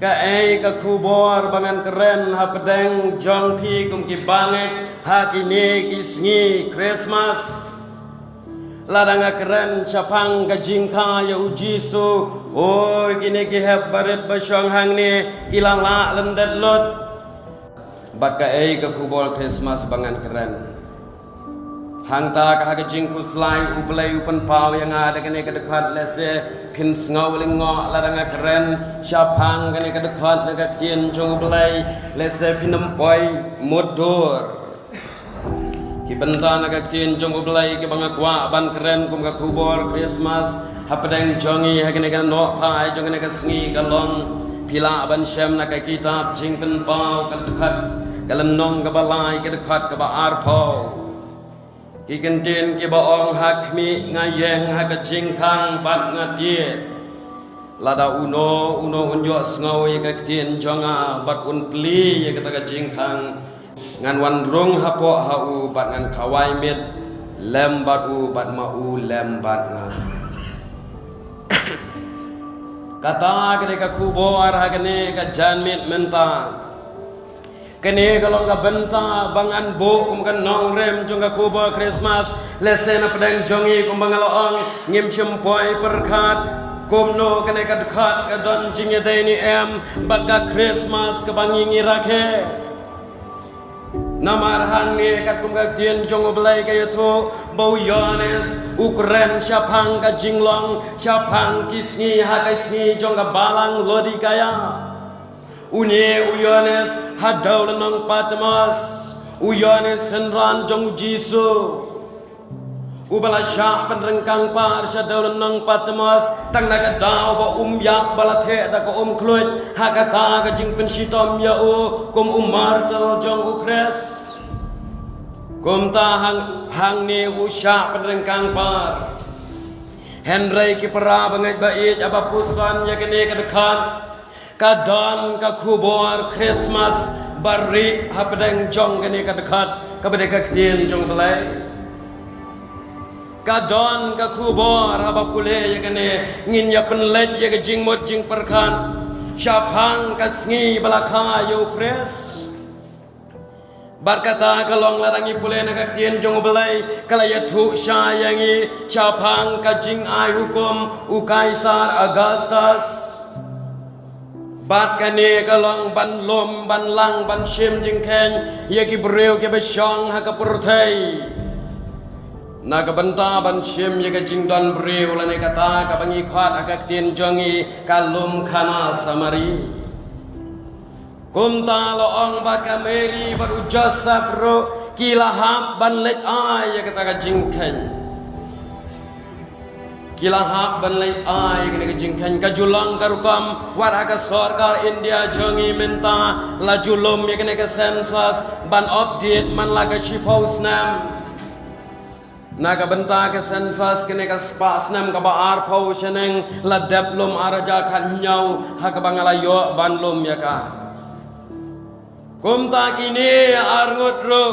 ka kubor bangan keren ha pedeng jong pi kum ki banget ha kini kisngi Christmas ladang keren capang ka jingka ya ujisu oi kini ki heb baret basyong hang ni kilala lendet lot bat ka kubor Christmas bangan keren hang ta ka jing kuslai uplay upan pau yang ada kini ka dekat lese pin ngau lingo ladang keren capang kini ka dekat dekat tien jong uplay lese pinam poi motor ki benta nak tien jong uplay ki bang kwa ban keren kum ka kubor Christmas hapadang jongi hakene ka no pai jong ne ka sngi kalong pila ban shem nak kitab jing pen pau ka dekat kalam nong ka balai ka dekat ka ba arpo ki kentin ki ba ong hak mi ngayeng hak jing kang bat ngatie lada uno unjo sngaw ka tien jonga bat un pli ka ta ka jing kang ngan wan rung hapo hau bat ngan kawai mit lem bat u bat ma u lem bat nga kata kene ka kubor ha kene ka jan mit menta kene kalong ka benta bangan bo kum kan nong rem jong ka kubor Christmas lesen pedang jongi kum bangaloong ngim chempoi perkat kum no kene ka dekat ka don jinge deni em baka Christmas ka bangingi rakhe namar hangi kat kum ka tien jong oblai ka yato bau yones ukren chapang ka jinglong chapang kisngi ha ka sngi jong ka balang lodi kaya unye uyones hadau nang patmas uyones senran jong jisu ubala syak penrengkang par syadau nang patmas tang naga dau ba yak balathe da ko kluit hakata ka jing pensitom ya o kum martel jong ukres kum ta hang ni usyak penrengkang par Henry ki para bangai bait aba pusan ya kene ka dekat kadon ka kubor Christmas bari hapadang jong kene ka dekat ka bedeka tien jong belai kadon ka kubor haba pule ya kene ngin ya penlet ya ke jing mot jing perkan syapang ka sngi balaka yo kres barkata kalong larangi pule nak tien jong belai kala ya thu syayangi syapang ka jing ai hukum u kaisar Augustus bat kane kalong ban lom ban lang ban shim jing ken ye ki breu ke besyong ha ka purthai na ka banta ban shim ye ka jing don breu la ne kata ka bangi khat akak tin jongi kalum khana samari kumta lo ong ba ka meri baru josap ro kilahap ban let ai ye kata ka jing ken kilahap ban lai ai kene jingkan ka julang karukam waraka sarkar India jongi menta la julum ye kene ka census ban update man la ka shipos nam naga benta ka census kene ka spas nam ka ba ar pau sheneng la deplom araja khan nyau ha ka bangala yo ban lum ya ka kumta kini arngut ro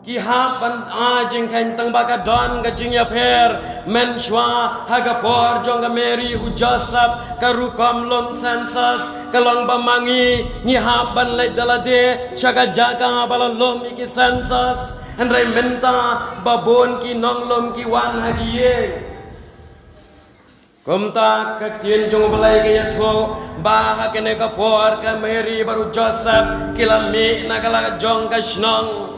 ki hap ban a jing kan tang ba ka don ka jing ya pher men shwa ha ka por jong ka meri u josap ka rukom lom census ka long ba mangi ni hap ban le dalade chaga jaga bala lom ki census andrai menta babon ki nong lom ki wan ha ki ye kumta ka tien jong balai ke ya tho ba ha kene ka por ka meri baru josap kilami nagala jong ka shnong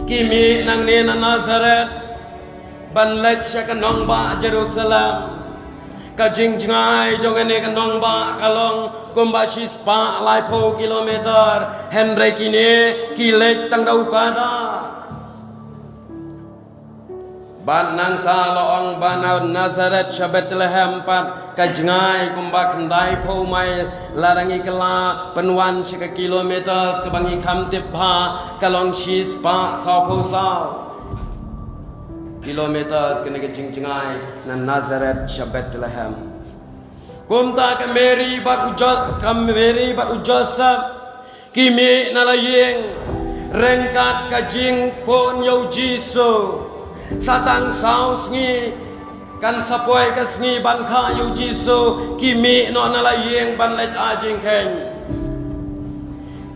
kimi nang ni na Nazaret ban lek sya ka nong ba Jerusalem ka jing jingai jong ne ka nong ba kalong kumba shispa lai po kilometer Henry kini kilek tang dau kada ban nang ta loong banau Nazaret sya Bethlehem pat ka jingai kumba kendai po mai larangi kala penwan sya ka kilometer ka bangi kham tip ba kalong shispa sao po sao kilometers kene ke jingai na Nazaret sya Bethlehem kumta ka Mary bat Joseph kimi na layeng rengkat ka jing pon yo Jisu satang saus ngi kan sapoi ka sngi ban kha yu Jisu kimi no na la yeng ban let a jing khen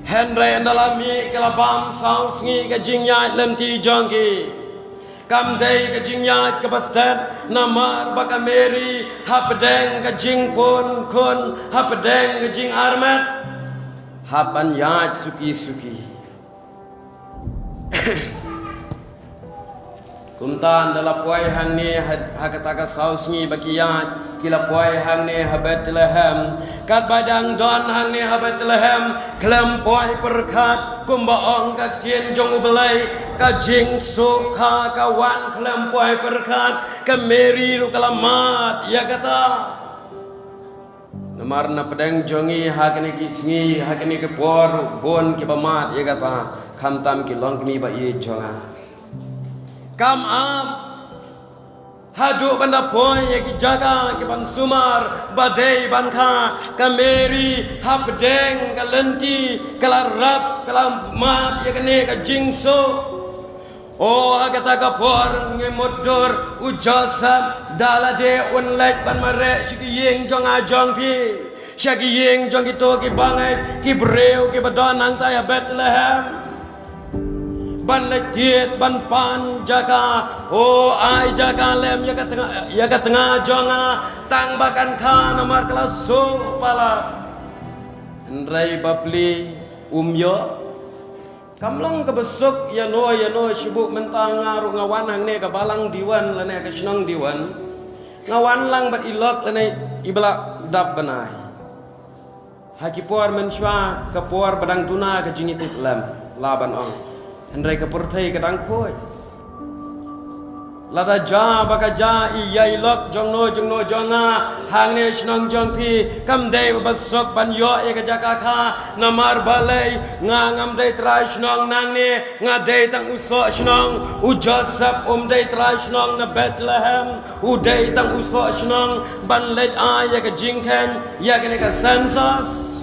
Henry andala mi kala bam sau sngi ka jing ya lem ti jong ki kam dei ka jing ya ka bastet namar baka Mary hapdeng ka jing pon kon hapdeng ka jing armet hapan ya suki kumtan dalam puai hang ni hakataka sausngi bakiyat kila puai hang ni ha Bethlehem kat badang don hang ni ha Bethlehem klem puai perkat kumbaong ka tien jong ubelai ka jing sukha ka wan klem puai perkat ka Mary ru kalamat ya kata namar na pedang jongi hakani kisngi hakani ke por bon ke bamat ya kata khamtam ki long kni ba ye jonga kam am hadu banda poy ya ki jaga ki ban sumar badai ban kha ka Mary hapdeng ka lenti kala rap kala mat ya kene ka jingso oh agata ka por nge motor ujasam dalade unlek ban mare shikiyeng jong a jong pi shikiyeng jong ki to ki bangai ki breu ki badon nang ta ya Bethlehem ban letiet ban pan jaga oh ai jaga lem ya ka tengah jonga tang bakan kha namar kelas so pala ndrai bapli umyo kamlang ka besok ya no sibuk mentang ngaru ngawan hang ne ka balang diwan lane ka sinong diwan ngawan lang bat ilok lane ibla dab banai haki por menshwa ka por badang tuna ka jingit lam laban ong Andai ka purthai ka dang khoi lada ja baka ja i yai lok jong no jonga hang ne snong jong pi kam dei basok ban yo e ka jaka kha namar balai nga ngam dei tra snong nang ne nga dei tang uso snong u Joseph dei tra snong na Bethlehem u dei tang uso snong ban let a ya ka jingkhen ya ka ne ka census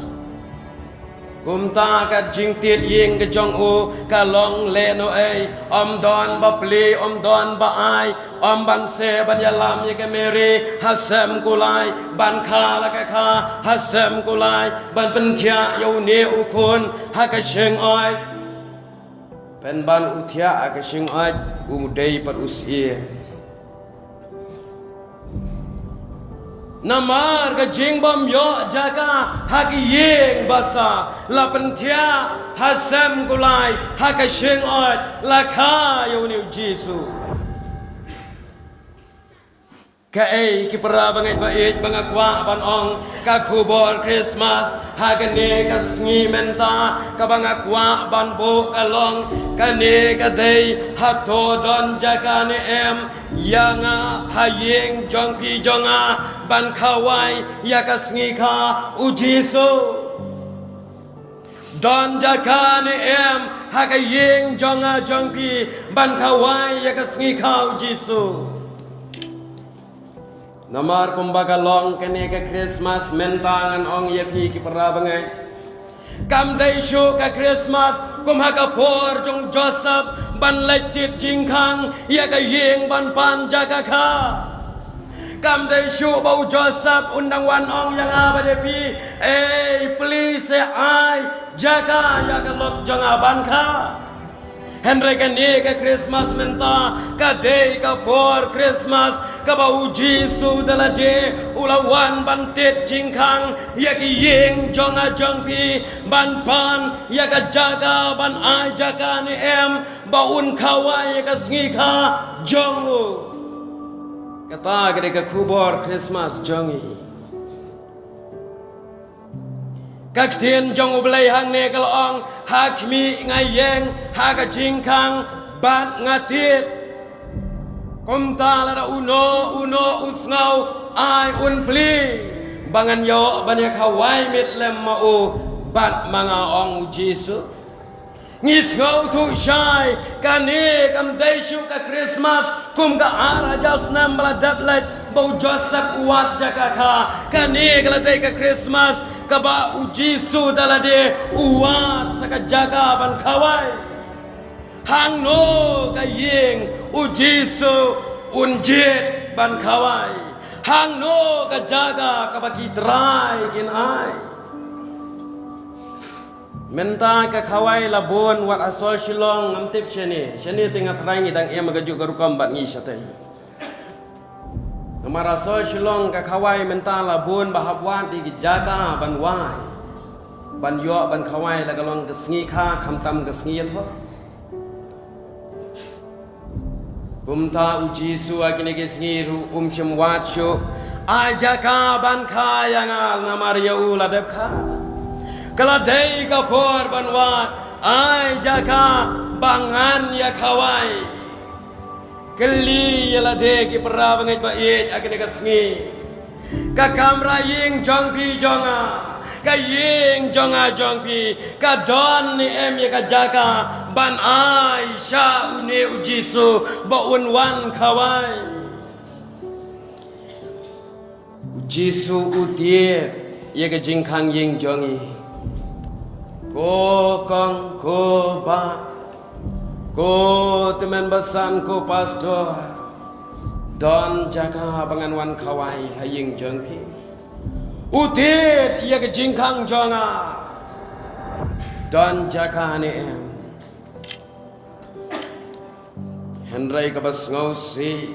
kumta ka jing tiet yeng ka jong u ka long le no ai don ba pli don ba ai ban se ban ya lam ye ka Mary hasem kulai ban kha la ka kha hasem kulai ban pen thia yo ne u khon ha ka sheng oi pen ban u thia ka sheng oi u dei par usie namar ka jing bom yo jaga haki yeng basa la pentia hasem kulai haka sheng ot la kha yo ni Jisu ka ei ki para bangai bait bangakwa ban ong ka khubor Christmas haka ne ka sngi menta ka bangakwa ban bo ka long ka ne ka dei ha to don jaga ne em yanga hayeng jong pi jonga ban khawai ya ka sngi kha u Jisu don jaga ne em haka yeng jonga jong pi ban khawai ya ka sngi kha u Jisu namar kumbaga long kene ka Christmas mentangan ong ye pi ki para bangai kam dai shu ka Christmas kum ha ka por jong Joseph ban lai tit jing khang ya ka yeng ban pan jaga kha kam dai shu bau Joseph undang wan ong yang a ba de pi please ai jaga ya ka lok jong a ban kha Henry ka ne ka Christmas menta ka day ka por Christmas ka bau Jisu dala de ulawan ban tit jing khang ya ki yeng jong a jong pi ban pan ya ka jaga ban ai jaga ni em baun khawa ya ka sngi kha jong u kata ka de ka khubor Christmas jongi các thiên trong ublay hang ne kal ong hak mi ngai yeng ha ka jing khang bat ngatit kom ta la uno usngau ai un pli bangan yo banya khawai mit lem ma u bat manga ong Jisu ngis ngau tu shai kane kam dai shu ka Christmas kum ka ara jas nam bla dablet bau Joseph wat jaka kha kane kala dai ka Christmas ka ba u Jisu dalade uwat saka jaga ban khawai hang no ka yeng u Jisu un jet ban kawai hang no ka jaga ka bagi try kin ai menta ka kawai labon wat asol shilong amtip cheni tingat rangi dang em ga juga rukam bat ngi satai namara asol shilong ka kawai menta labon bahapwan di jaga ban wai ban yo ban kawai la galong gesngi kha khamtam gesngi tho Kumta uji suwa kini gesngi ru shemwat shu ajaka ban kaya ngal namar yau ladep kha kaladei kapor ban wat ajaka bangan ya kawai keli ya lade ki pra bangai ba ye akini gesngi ka kamra ying jong pi jonga ka ying jonga jong pi ka don ni em ya ka jaka ban ai sha une ujisu ba un wan kawai ujisu utie ya ka jingkhang ying jongi ko kong ko ba ko teman basan ko pastor don jaka bangan wan kawai haying jong pi utit ya ke jingkang jonga don jaka ni em Henry ka bas ngausi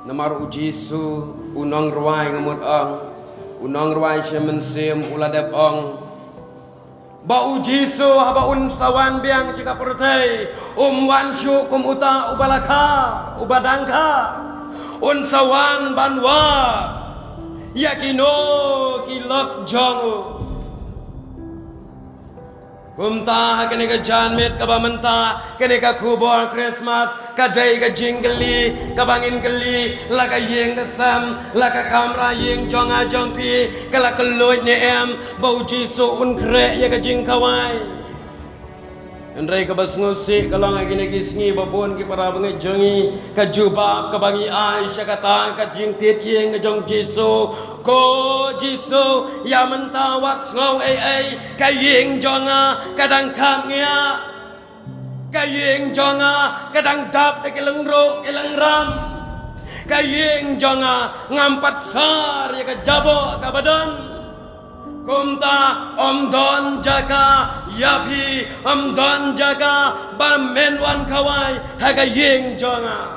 namar ujisu unong ruai ngamut ong unong ruai shemen sim uladep ong ba ujisu haba un sawan biang jika pertai wan shu kum uta ubalaka ubadangka un sawan banwa yakino kilok jongu kumta kene ka janmet ka bamenta kene ka kubor Christmas ka day ka jingli ka bangin geli la ka yeng ka sam la ka kamra yeng jonga jongpi ka la ka loy ne em bau jisu un kre ya ka jing kawai Andai ka bas ngusi kalong agini kisngi babon ki para bangai jongi ka jubab ka bangi ai syakata ka jingtit yeng jong jisu ko jisu ya mentawat ngau ai ka yeng jonga kadang kam ngia ka yeng jonga kadang dap de keleng ro keleng ram ka yeng jonga ngampat sar ya ka jabo ka badan Kumta don jaka yapi don jaka menwan kawai haga yeng jonga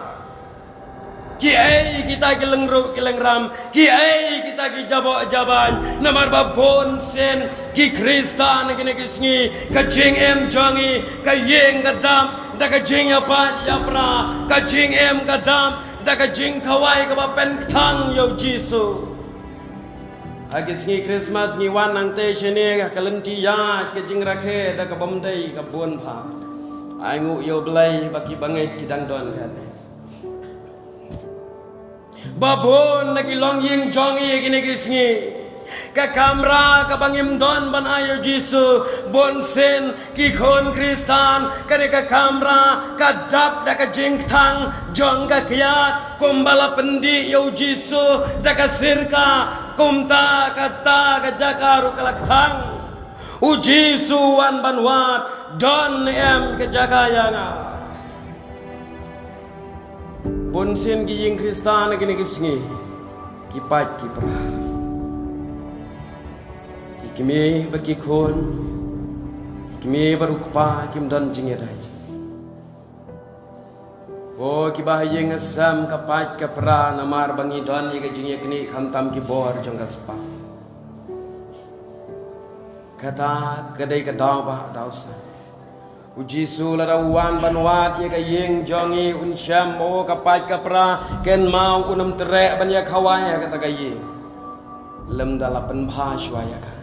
ki ai kita keleng ro keleng ram ki ai kita ki jabo jaban namar babon sen ki kristan kene kisngi ka jing em jongi ka yeng gadam da ka jing apa ya pra ka jing em gadam da ka jing kawai ka ba pen thang yo jisu Agis ngi Christmas ngi wan nang te shene ka kalenti ya ke jing rakhe da ka bomdai ka bon pha ai ngu yo blai baki bangai kidang don kan babon nagi long ying jongi gini gisngi ka kamra ka bangim don ban ayo jisu bon sen ki khon kristan ka ne ka kamra ka dap da ka jing thang jong ka kiat kumbala pendi yo jisu da ka sirka kumta kata ka jakaru kalakthang uji suwan banwat don em ke jakayanga bonsin gi ying kristan gini gisngi kipat kipra kimi bagi kon kimi barukpa kim don jingedai O kibahaye ngasam kapat kapra namar bangi don ye kajing kini khamtam ki bor jong kaspa kata kadai kadaw ba dawsa uji su la dawan banwat ye kayeng jongi unsyam o kapat kapra ken mau unam tere ban ya khawaya kata kaye lem dalapan bhashwaya ka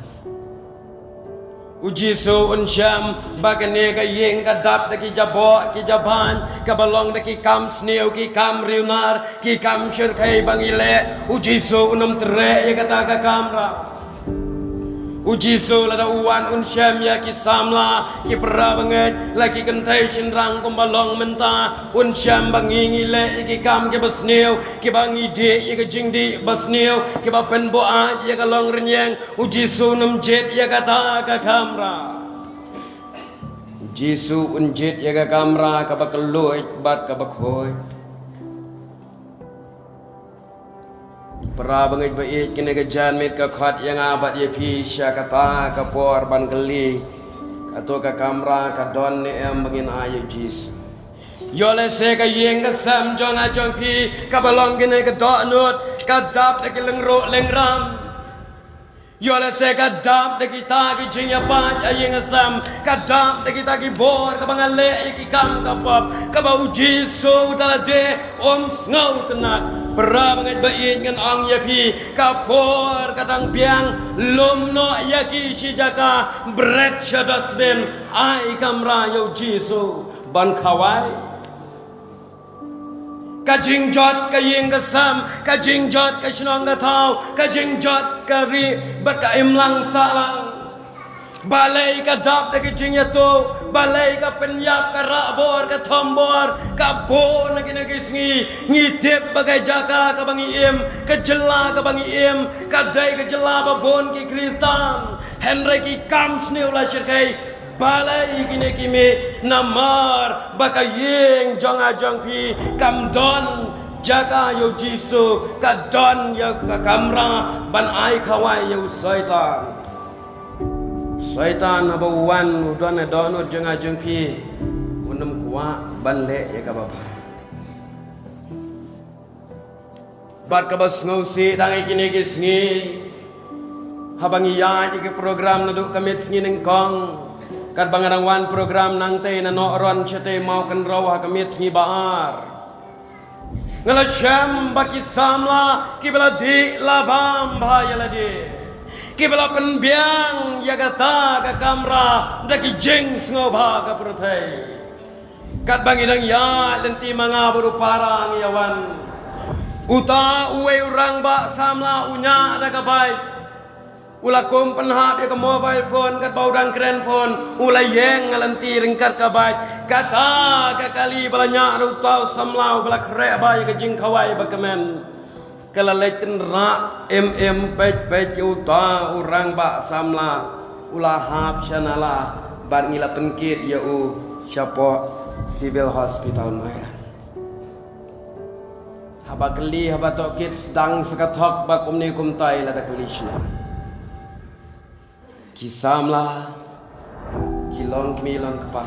uji so unsyam bagane ka yeng ka dap da ki jabo ki jaban ka balong da ki kam sneu ki kam riunar ki kam shir kai bangile uji so unam tere ye kata ka kamra uji so la da uwan unsyam ya ki samla ki pra banget la ki kentai shinrang kum balong menta unsyam bangi le ki kam ki basneu ki bangi de ye ka jingdi basneu ki ba pen bo a ye ka long renyeng uji so nam jet ye kata ka kamra uji so un jet ye ka kamra ka ba kaloi bat ka ba khoi Pra bangit bait kini kejan mit ke khat yang abat ye pi sya kata ka por ban keli atau ka kamera ka don ne em bangin ayu jis yo le se ka yeng ka sam jong a jong pi ka balong kini ka do nut ka dap te leng ro leng ram yo le se ka dap te kita ki jing ya pa yeng sam ka dap te kita ki bor ka bangale ki kam ka pop ka ba uji so da de om ngau tenat pra banget bait ngan ong ya pi ka por ka tang piang lom no ya ki si jaka bret chadasben ai kamra yo jisu ban khawai ka jingjot ka yeng ka sam ka jingjot ka shnong ka thau ka jingjot ka ri bat ka imlang salang balai ka dap de jing ya to balai ka penyap ka rabor ka thombor ka bon na kinagisngi ngitip bagai jaka ka bangi im ka jela ka bangi im ka dai ka jela ba bon ki kristan henry ki kam sneu la shirkai balai kine kimi namar baka yeng jong a jong pi kam don jaka yo jisu ka don ya ka kamra ban ai khawai yo saitan Syaitan nabawan udon adon jeng ajeng pi unam kuwa ban le ya ka baba bat ka bas ngausi dang ikini kisngi habang iya ke program naduk kamit sngi ning kong kat bangarang wan program nang te na no ron chete mau kan rawa kamit sngi baar ngala syam baki samla kibla di labam bhayala di kibla penbiang ya kata ka kamera daki jeng sngoba ka prothai kat bangidang ya lenti manga buru parang yawan uta uwe urang ba samla unya ada ka bai ulakum penhap ya ka mobile phone kat baudang keren phone ulai yeng ngalenti ringkat ka bai kata ka kali balanya utau samla bala kre bai ka jing khawai ba kemen kalau leiten rak pej uta orang bak samla ulah hap chanala bar ngila penkit ya u siapa civil hospital mai haba keli haba tokit sedang sekatok bak kumni kumtai lada kelishna kisamla kilong kemilong kepa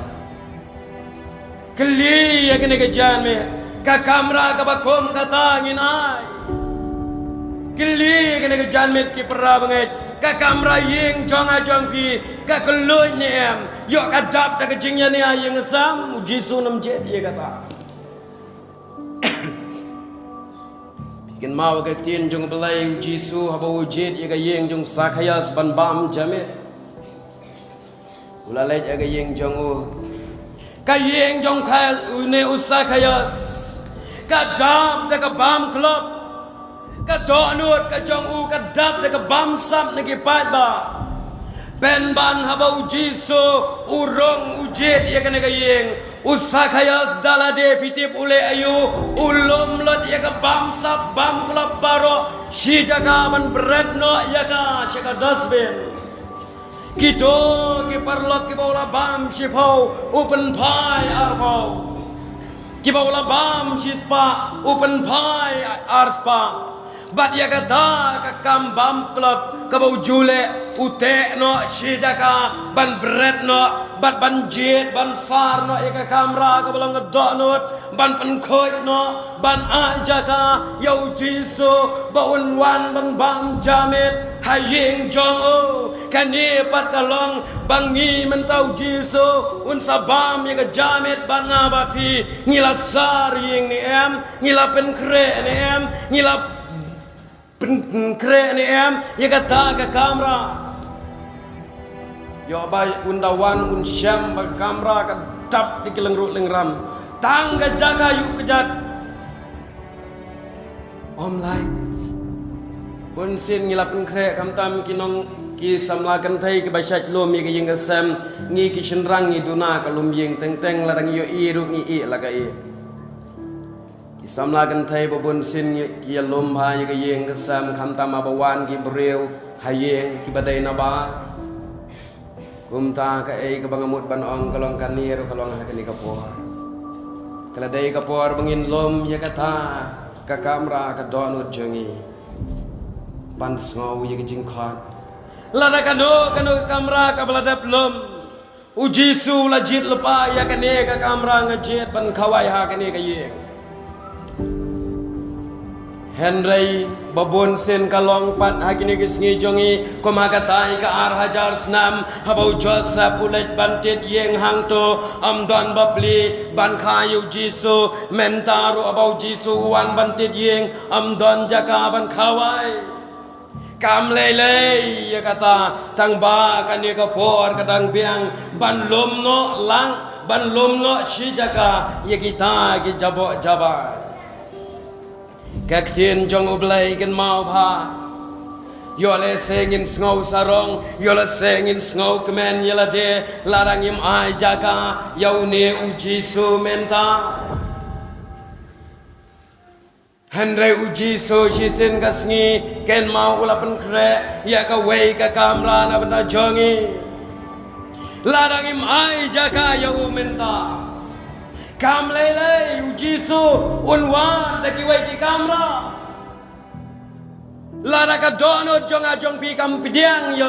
keli ya kene kejan me ka kamera ka bakom kata nginai keli kena ke janmet ki pera banget ka kamera yeng jong a jong pi ka keluj ni em yo ka dap ta ke jingnya ni ayeng sam jisu nam jet ye kata bikin mau ke tin jong belai jisu haba ujet ye ka yeng jong sakayas ban bam jamet ulalej ye ka yeng jong u ka yeng jong khal une usakayas ka dap ta ka bam klop ka donut ka jong u ka dap de ka bam sap ne ki pat ba ben ban haba ujiso urong ujet ya kene ka yeng usakayas dalade pitip ule ayu ulum lot ya ka bam sap bam klap baro si jaga ban bread no ya ka shaka dasben kito ki parlok ki bola bam si pau open pie arpau ki bola bam si spa open pie arspa bat ya kata ka kambam klub ka bau jule ute no si jaka ban bread no bat ban jet ban sar no ya ka kamera ka belong ngedok not ban penkhoj no ban ajaka yau jisu baun wan ban bam jamet hayeng jong o kani pat kalong bangi mentau jisu un sabam ya ka jamet ban ngabat pi ngila sar yeng ni em ngila penkre ni em ngila kre ni em ya kata ka kamera yo bai undawan un syam ba kamera ka tap di kelengru lengram tangga jaga yuk kejat om lai bun sin ngilap kre kam tam kinong ki samla kan thai ki basyat lom ye yeng sam ngi ki shenrang ngi duna ka lum yeng teng teng ladang yo i ru ngi i la ka i samla kan thai babun sin ki lom ha ye yeng sam kham tam abawan ki breu hayeng ki badai na ba kumta ka ei ka bangamut ban ong kalong kanir kalong ha kani kapor kala dai kapor bangin lom ye kata ka kamera ka donut jongi ban ngau ye jing khat lada kano kamera ka beladap lom ujisu lajit lepa ya kane ka kamera ngajit ban khawai ha kane ka ye Henry babon sen kalong pat hakini kisngi jongi komagatai ka ar hajar snam habau Joseph ulet bantit yeng hangto amdon bapli ban khayu jisu mentaru abau jisu wan bantit yeng amdon jaka ban khawai kam lele ya kata tang ba kani ka por kadang biang ban lom no lang ban lom no shi jaka ye kita ki jabo jaba Kak tin jong ublay kan mau pa Yola sengin sngau sarong Yola sengin sngau kemen Yola de larang im ai jaka Yaune uji su menta Henry uji su shisin kasngi Ken mau ulapan kre Ya ka wei ka kamera na benta jongi Larang im ai jaka yau menta Kam lele ujisu unwan takiwai ki kamera Lada ka dono jonga jong pi kam pidiang ya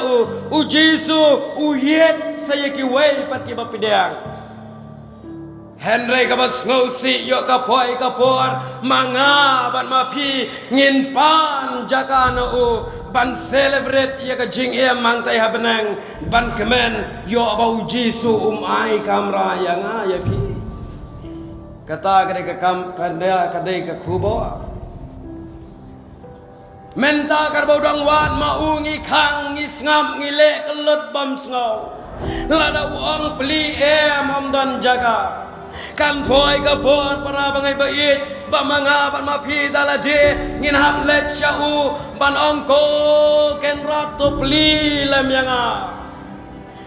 ujisu uyet saya ki wai pat ki pidiang Henry ka bas ngosi yo ka poi ka por manga ban ma pi ngin pan jaka no ban celebrate ya ka jing e mang tai ha benang ban kemen yo ba ujisu ai kamera yang ya pi Kata kadai ke kam kanda kadai ke kubo Menta karbau dang wan maungi kang ngisngam ngile kelut bam sngau Lada uang peli amdan jaga Kan boy ke por para bangai bait ba manga ban mapi dalade ngin hak let syau ban ongko ken rato peli lam yanga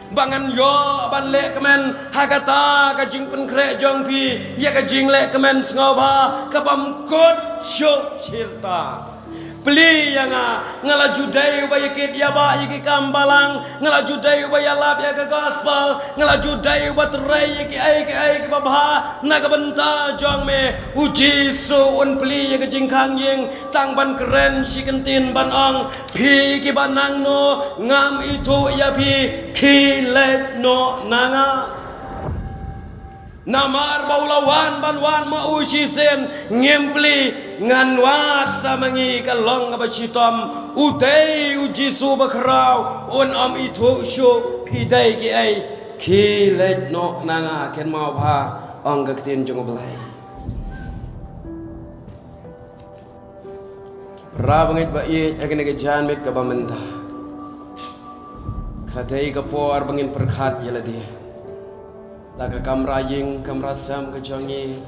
Bangan yo ban lek kemen hakata ka jing pen krek jong pi ya ka jing lek kemen sngoba ka bam kot syok cerita Peli yang ngala judai ubaya kit ya ba yiki kambalang ngala judai ubaya lab ya ka gospel ngala judai ubat rai yiki ai ki babha na ka benta jong me uji so un peli ya ka jingkang yeng tang ban keren si kentin ban ong pi ki banang no ngam itu ya pi ki let no nanga Namar baulawan banwan ma uji sen ngempli nganwat samangi kalong abasitom utei uji su bakrau un am itu syu pidai ki ai ki let no nanga ken mau pha ong ka tin jong blai ra bangit ba ye agane ke jan met ka bamenta khatai ka por bangin perkhat yala dia Laga kamera ying kamera sam ke jongi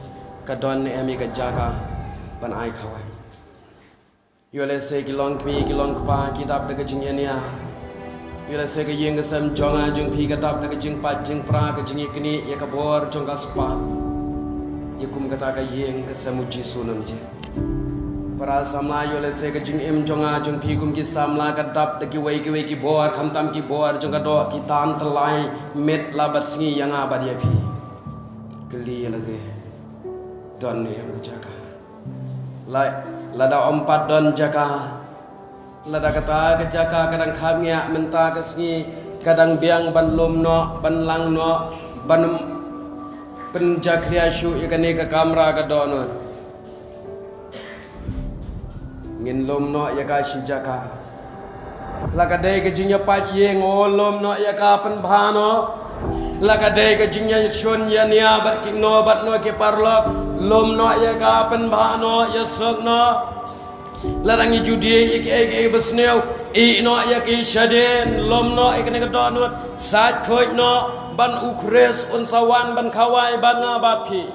ka don emi ka jaga ban ai khawai Yole se ki long pa kitab de ka jing nia Yole se ka ying ka sam jonga jong pi ka tap de ka jing pat jing pra ka jing kini ya ka bor jong ka spa Yakum ka ta ka ying ka sam uji sunam je Para samla yole se ka jing em jonga jong pi kum ki samla ka tap de ki wei ki bor kham tam ki bor jong ka do ki tan telai met labat singi yang abad ya pi geli lagi don ni yang jaga lada empat don jaga lada kata ke jaga kadang khamia menta ke singi kadang biang ban lom no ban lang no ban penjakria syu ikane ka kamera ka don ngin lom no ya ka si jaga Lakadai ke jingnya pat ye ngolom no ya ka pen bhano Lakadai ke jingnya shun ya nia bat ki no bat no ke parlok lom no ya ka pen bhano ya sok no Larangi judi ik besneu I no ya ki shaden lom no ik ne ka donut sat khoi no ban ukres un sawan ban khawai ban nga bat phi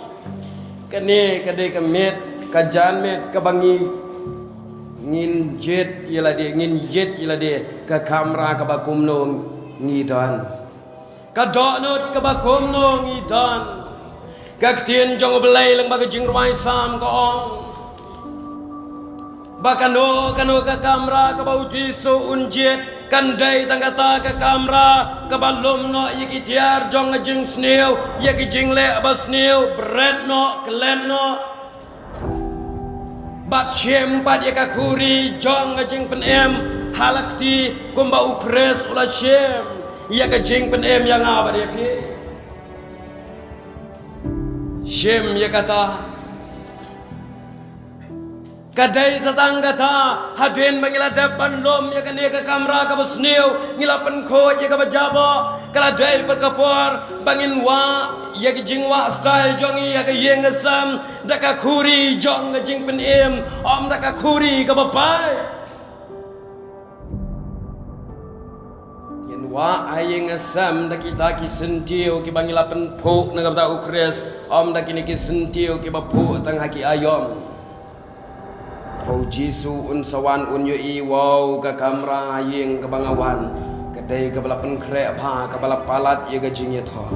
kane kadai ka met ka jan met ka bangi ngin jet yelade ka kamera ka bakum no ngidan ka donut ka bakum no ngidan ka tien jong belai lang baga jing ruai sam ka ong bakano ka kamera ka bau jisu unjet kandai tangata ka kamera ka balum no yiki tiar jong jing sneu yiki jing le abas sneu bread no klen no bat shem bat yaka kuri jong ngajing pen em halakti kumba ukres ula shem yaka jing pen em yang apa dia pi shem yakata kadai satang kata hadin mangila depan lom ya kan ya ke kamera ka basniu ngilapan ko ya ka bajabo kala dai perkapor bangin wa ya ke jingwa style jongi ya ke yeng asam daka kuri jong jing pen em om daka kuri ka bapai yen wa ayeng asam daki taki sentiu ki bangilapan po na ka ukres om daki ni ki sentiu ki bapu tang haki ayom Bau Jisu un sawan un yoi wow ka kamera yeng ka bangawan kadai ka balapan kre pha ka balapalat ye ga jingye tho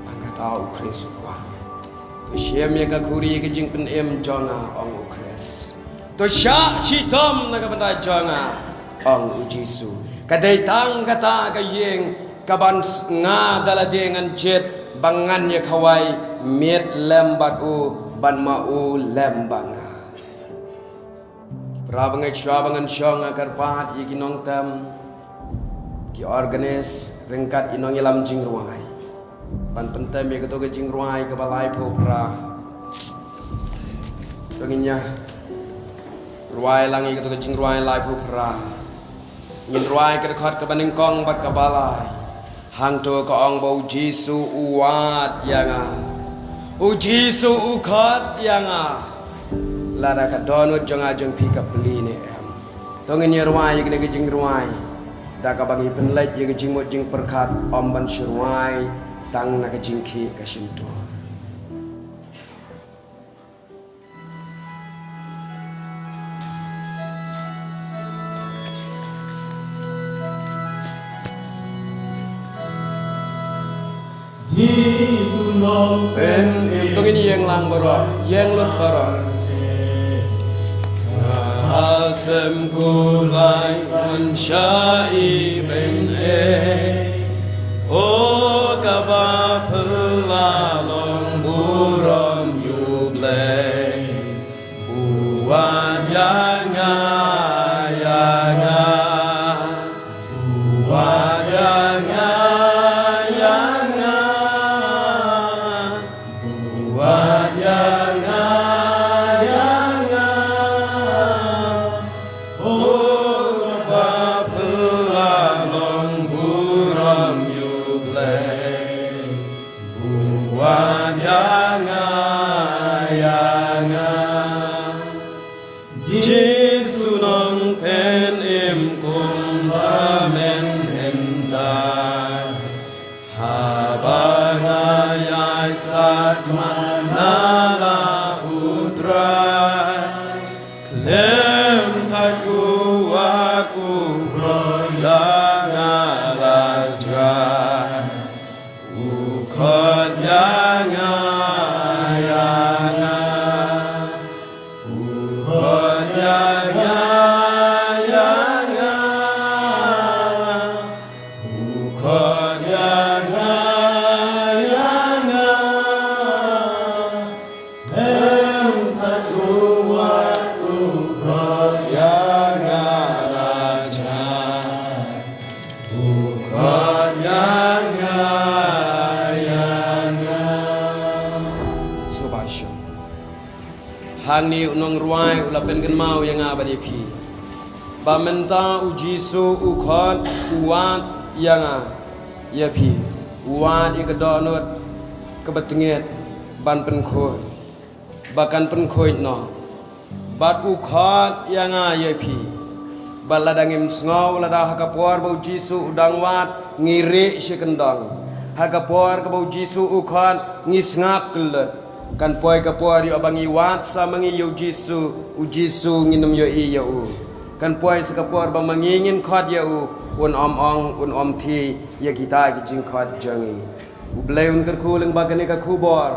anga tau kres wa to shem ye ka khuri ka jing pen em jonga ong ukres to sha chi tom na ka banda jonga ong Jisu kadai tang kata ka yeng ka ban nga dala dengan jet bangan ye khawai miet lembat u ban ma u lembang Rabangai syabangan syong akar pahat iki nong tam ki organis ringkat inong ilam jing ruai ban pentem ya keto ke jing ruai ke balai popra penginya ruai langi keto ke jing ruai lai popra ngin ruai ke dekat ke baning kong bat ke balai hang to ke ong bau Jisu uat yang Jisu ukat yang lada ka donut jong ajeng pi ka peli ne em tongin ye ruai ye ke jing ruai da ka bangi pen lej ye ke jing mo jing perkat om ban shruai tang na ka jing ki ka shinto Jisu nong pen em tongin yeng lang baro yeng lut baro Asem kulai mensyai ben O kaba pelalong buram yuble Buat yanga yanga Buat yanga yanga Buat yanga Jisu nong pen im kum bamen hendai Habanga yai satman nala utrai Klem taku aku kroyanga lajrai Ukot yanga yanga Ukot yanga yanga Ukot yanga yanga Em taku aku ukot yanga lajrai Ukot yanga hang ni unong ruai ulapen gen mau yang abadi pi ba menta u Jisu u khot uat yang ya pi uat ikadonot kebetenget ban pen khoi bahkan pen khoi no bat u khot yang ya pi baladangim ngau lada hakapor bau Jisu udang wat ngiri sekendang hakapor ke bau Jisu u khot ngisngap kelet kan poi ka poi ri abangi wat sa mangi yo Jisu u Jisu nginum yo i yo kan poi sa ka poi ba mangingin khot yo un om un thi ya kita ki jing khot jangi u blai un kar khu leng ba kane ka khu bor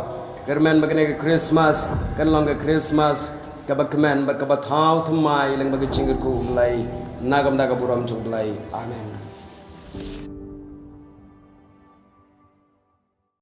kermen ba kane ka Christmas kan long ka Christmas ka ba kemen ba ka ba thau thumai leng ba ka jing ku blai nagam da ka buram chu blai amen